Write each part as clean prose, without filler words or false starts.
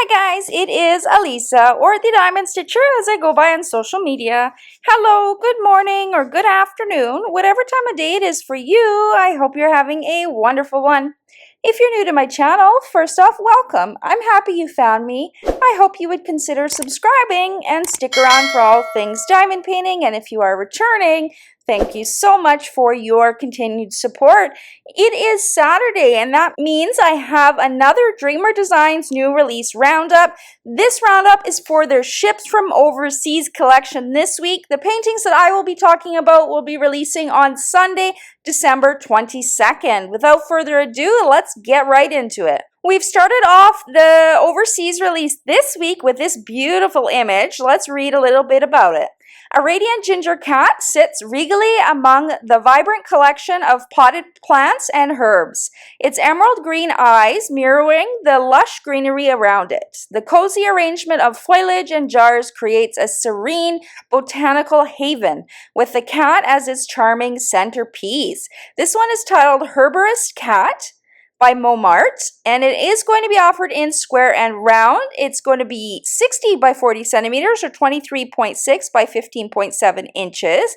Hi guys, it is Alisa, or the Diamond Stitcher as I go by on social media. Hello, good morning or good afternoon, whatever time of day it is for you. I hope you're having a wonderful one. If you're new to my channel, first off, welcome. I'm happy you found me. I hope you would consider subscribing and stick around for all things diamond painting. And if you are returning, thank you so much for your continued support. It is Saturday, and that means I have another Dreamer Designs new release roundup. This roundup is for their Ships from Overseas collection this week. The paintings that I will be talking about will be releasing on Sunday, December 22nd. Without further ado, let's get right into it. We've started off the overseas release this week with this beautiful image. Let's read a little bit about it. A radiant ginger cat sits regally among the vibrant collection of potted plants and herbs, its emerald green eyes mirroring the lush greenery around it. The cozy arrangement of foliage and jars creates a serene botanical haven, with the cat as its charming centerpiece. This one is titled Herborist Cat by Momart, and it is going to be offered in square and round. It's going to be 60 by 40 centimeters or 23.6 by 15.7 inches.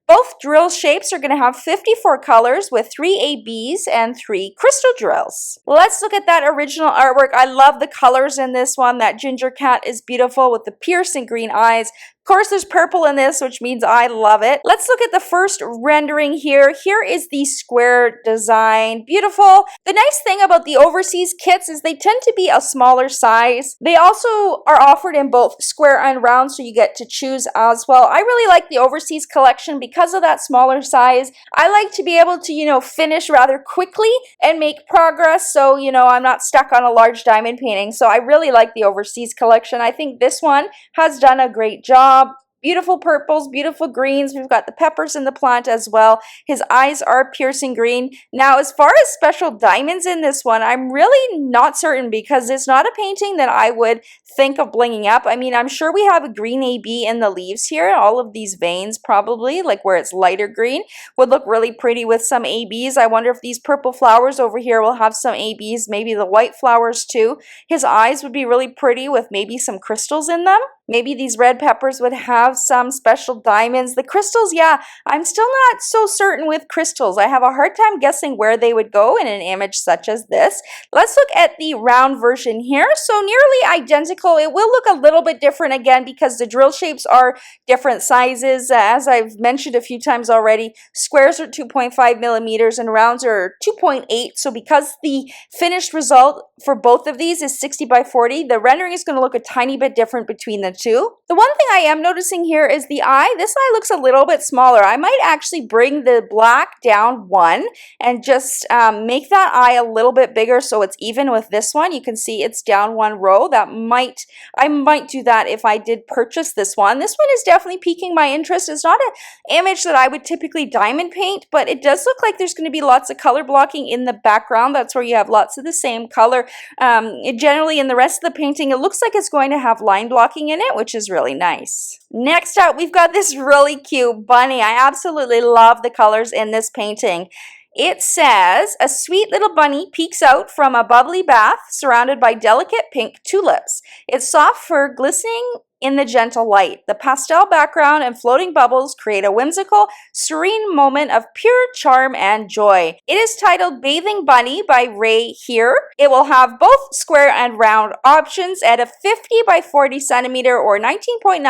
Both drill shapes are going to have 54 colors with 3 ABs and 3 crystal drills. Let's look at that original artwork. I love the colors in this one. That ginger cat is beautiful with the piercing green eyes. Of course, there's purple in this, which means I love it. Let's look at the first rendering here. Here is the square design. Beautiful. The nice thing about the overseas kits is they tend to be a smaller size. They also are offered in both square and round, so you get to choose as well. I really like the overseas collection because of that smaller size. I like to be able to, finish rather quickly and make progress, so, I'm not stuck on a large diamond painting. So I really like the overseas collection. I think this one has done a great job. Beautiful purples, beautiful greens. We've got the peppers in the plant as well. His eyes are piercing green. Now, as far as special diamonds in this one, I'm really not certain because it's not a painting that I would think of blinging up. I mean, I'm sure we have a green AB in the leaves here. All of these veins probably, like where it's lighter green, would look really pretty with some ABs. I wonder if these purple flowers over here will have some ABs, maybe the white flowers too. His eyes would be really pretty with maybe some crystals in them. Maybe these red peppers would have some special diamonds. The crystals, yeah, I'm still not so certain with crystals. I have a hard time guessing where they would go in an image such as this. Let's look at the round version here. So nearly identical. It will look a little bit different again because the drill shapes are different sizes. As I've mentioned a few times already, squares are 2.5 millimeters and rounds are 2.8. So because the finished result for both of these is 60 by 40, the rendering is going to look a tiny bit different between the two. The one thing I am noticing here is the eye. This eye looks a little bit smaller. I might actually bring the black down one and just make that eye a little bit bigger so it's even with this one. You can see it's down one row. I might do that if I did purchase this one. This one is definitely piquing my interest. It's not an image that I would typically diamond paint, but it does look like there's going to be lots of color blocking in the background. That's where you have lots of the same color. Generally in the rest of the painting, it looks like it's going to have line blocking in it, which is really nice. Next up, we've got this really cute bunny. I absolutely love the colors in this painting. It says, a sweet little bunny peeks out from a bubbly bath surrounded by delicate pink tulips. Its soft fur glistening in the gentle light. The pastel background and floating bubbles create a whimsical, serene moment of pure charm and joy. It is titled Bathing Bunny by Ray here. It will have both square and round options at a 50 by 40 centimeter or 19.9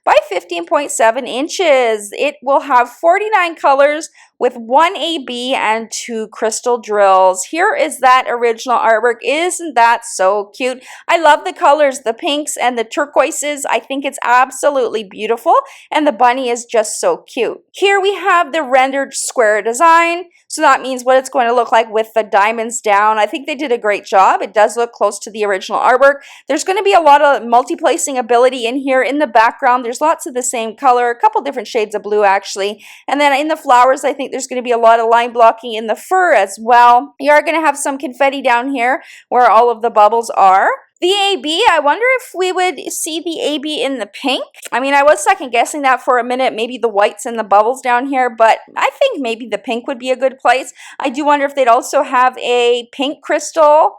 by 15.7 inches. It will have 49 colors with 1 AB and 2 crystal drills. Here is that original artwork. Isn't that so cute? I love the colors, the pinks and the turquoises. I think it's absolutely beautiful, and the bunny is just so cute. Here we have the rendered square design. So that means what it's going to look like with the diamonds down. I think they did a great job. It does look close to the original artwork. There's going to be a lot of multi-placing ability in here. In the background, there's lots of the same color, a couple different shades of blue actually. And then in the flowers, I think there's going to be a lot of line blocking in the fur as well. You are going to have some confetti down here where all of the bubbles are. The AB, I wonder if we would see the AB in the pink. I mean, I was second guessing that for a minute, maybe the whites and the bubbles down here, but I think maybe the pink would be a good place. I do wonder if they'd also have a pink crystal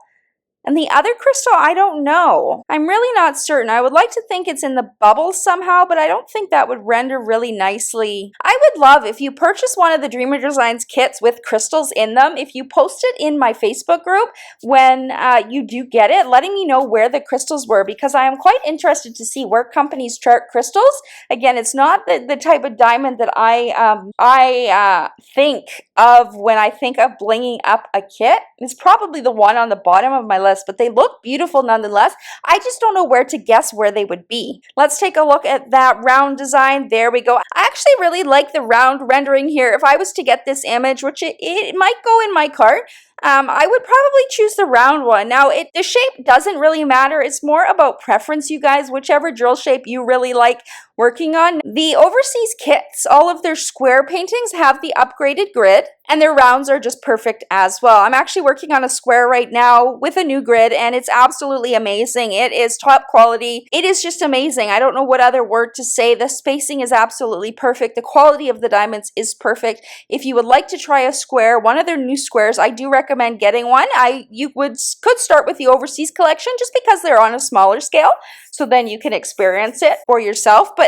And the other crystal, I don't know. I'm really not certain. I would like to think it's in the bubbles somehow, but I don't think that would render really nicely. I would love if you purchase one of the Dreamer Designs kits with crystals in them, if you post it in my Facebook group when you do get it, letting me know where the crystals were, because I am quite interested to see where companies chart crystals. Again, it's not the type of diamond that I think of when I think of blinging up a kit. It's probably the one on the bottom of my list, but they look beautiful nonetheless. I just don't know where to guess where they would be. Let's take a look at that round design. There we go. I actually really like the round rendering here. If I was to get this image, which it might go in my cart, I would probably choose the round one. Now, the shape doesn't really matter. It's more about preference, you guys, whichever drill shape you really like working on. The overseas kits, all of their square paintings have the upgraded grid, and their rounds are just perfect as well. I'm actually working on a square right now with a new grid, and it's absolutely amazing. It is top quality. It is just amazing. I don't know what other word to say. The spacing is absolutely perfect. The quality of the diamonds is perfect. If you would like to try a square, one of their new squares, I do recommend getting one. You could start with the overseas collection just because they're on a smaller scale, so then you can experience it for yourself. But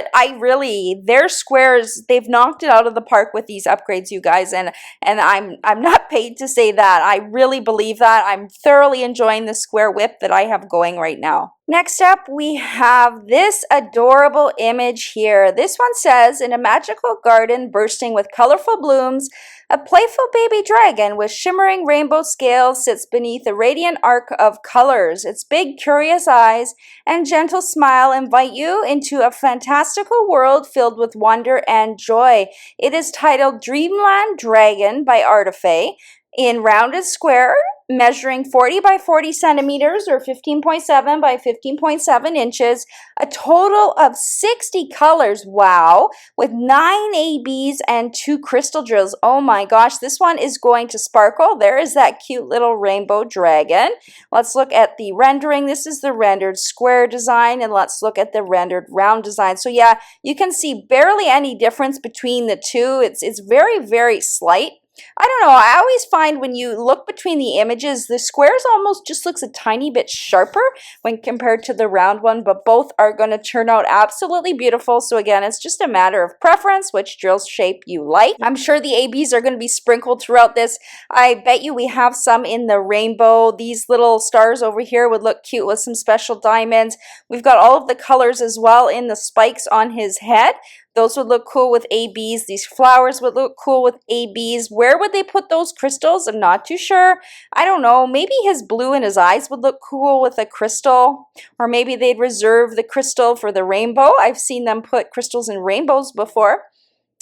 their squares, they've knocked it out of the park with these upgrades, you guys, and I'm not paid to say that. I really believe that. I'm thoroughly enjoying the square whip that I have going right now. Next up, we have this adorable image here. This one says, in a magical garden bursting with colorful blooms, a playful baby dragon with shimmering rainbow scales sits beneath a radiant arc of colors. Its big, curious eyes and gentle smile invite you into a fantastical world filled with wonder and joy. It is titled Dreamland Dragon by Artifay, in rounded square, measuring 40 by 40 centimeters or 15.7 by 15.7 inches, a total of 60 colors, wow, with 9 ABs and 2 crystal drills. Oh my gosh, this one is going to sparkle. There is that cute little rainbow dragon. Let's look at the rendering. This is the rendered square design, and let's look at the rendered round design. So yeah, you can see barely any difference between the two. It's very, very slight. I don't know, I always find when you look between the images, the squares almost just looks a tiny bit sharper when compared to the round one, but both are going to turn out absolutely beautiful. So again, it's just a matter of preference, which drill shape you like. I'm sure the ABs are going to be sprinkled throughout this. I bet you we have some in the rainbow. These little stars over here would look cute with some special diamonds. We've got all of the colors as well in the spikes on his head. Those would look cool with ABs. These flowers would look cool with ABs. Where would they put those crystals? I'm not too sure. I don't know. Maybe his blue in his eyes would look cool with a crystal. Or maybe they'd reserve the crystal for the rainbow. I've seen them put crystals in rainbows before.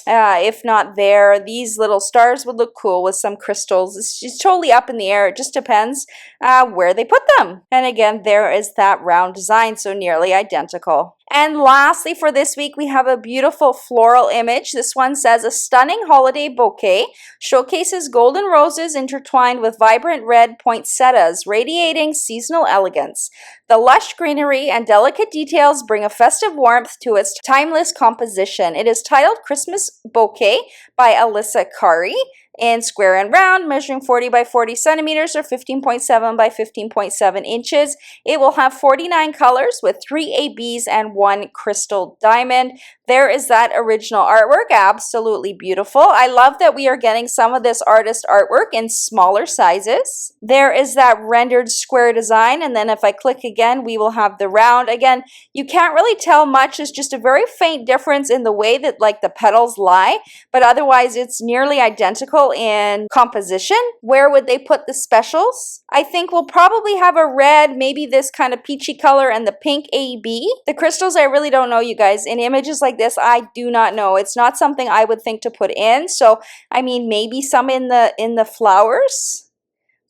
If not there, these little stars would look cool with some crystals. It's just totally up in the air. It just depends where they put them. And again, there is that round design, so nearly identical. And lastly, for this week, we have a beautiful floral image. This one says, a stunning holiday bouquet showcases golden roses intertwined with vibrant red poinsettias, radiating seasonal elegance. The lush greenery and delicate details bring a festive warmth to its timeless composition. It is titled Christmas Bouquet by Alyssa Kari, in square and round, measuring 40 by 40 centimeters or 15.7 by 15.7 inches. It will have 49 colors with 3 ABs and 1 crystal diamond. There is that original artwork, absolutely beautiful. I love that we are getting some of this artist artwork in smaller sizes. There is that rendered square design, and then if I click again, we will have the round. Again, you can't really tell much. It's just a very faint difference in the way that like the petals lie, but otherwise it's nearly identical in composition. Where would they put the specials? I think we'll probably have a red, maybe this kind of peachy color, and the pink AB. The crystals, I really don't know, you guys. In images like this, I do not know. It's not something I would think to put in. So, I mean, maybe some in the flowers.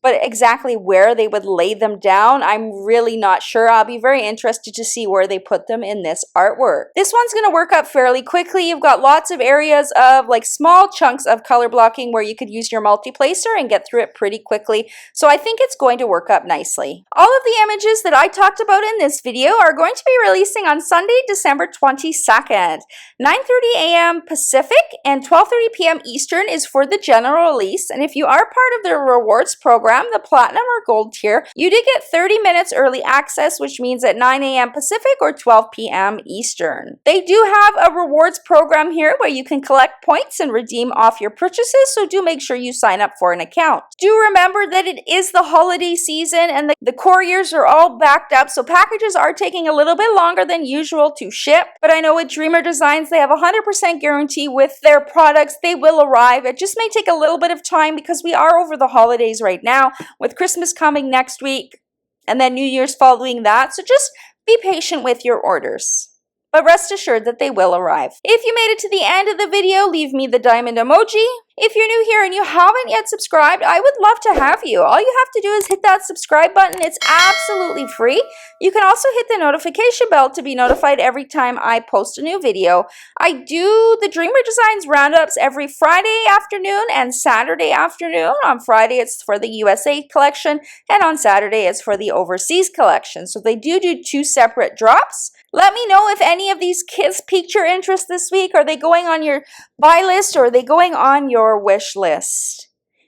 But exactly where they would lay them down, I'm really not sure. I'll be very interested to see where they put them in this artwork. This one's going to work up fairly quickly. You've got lots of areas of like small chunks of color blocking where you could use your multi-placer and get through it pretty quickly. So I think it's going to work up nicely. All of the images that I talked about in this video are going to be releasing on Sunday, December 22nd. 9:30 a.m. Pacific and 12:30 p.m. Eastern is for the general release. And if you are part of the rewards program, program, the Platinum or Gold tier, you do get 30 minutes early access, which means at 9 a.m. Pacific or 12 p.m. Eastern. They do have a rewards program here where you can collect points and redeem off your purchases, so do make sure you sign up for an account. Do remember that it is the holiday season and the couriers are all backed up, so packages are taking a little bit longer than usual to ship. But I know with Dreamer Designs, they have a 100% guarantee with their products. They will arrive. It just may take a little bit of time because we are over the holidays right now, with Christmas coming next week and then New Year's following that. So just be patient with your orders. But rest assured that they will arrive. If you made it to the end of the video, leave me the diamond emoji. If you're new here and you haven't yet subscribed, I would love to have you. All you have to do is hit that subscribe button. It's absolutely free. You can also hit the notification bell to be notified every time I post a new video. I do the Dreamer Designs roundups every Friday afternoon and Saturday afternoon. On Friday, it's for the USA collection, and on Saturday, it's for the overseas collection. So they do 2 separate drops. Let me know if any of these kits piqued your interest this week. Are they going on your buy list or are they going on your wish list?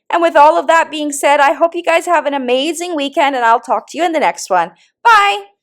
And with all of that being said, I hope you guys have an amazing weekend and I'll talk to you in the next one. Bye!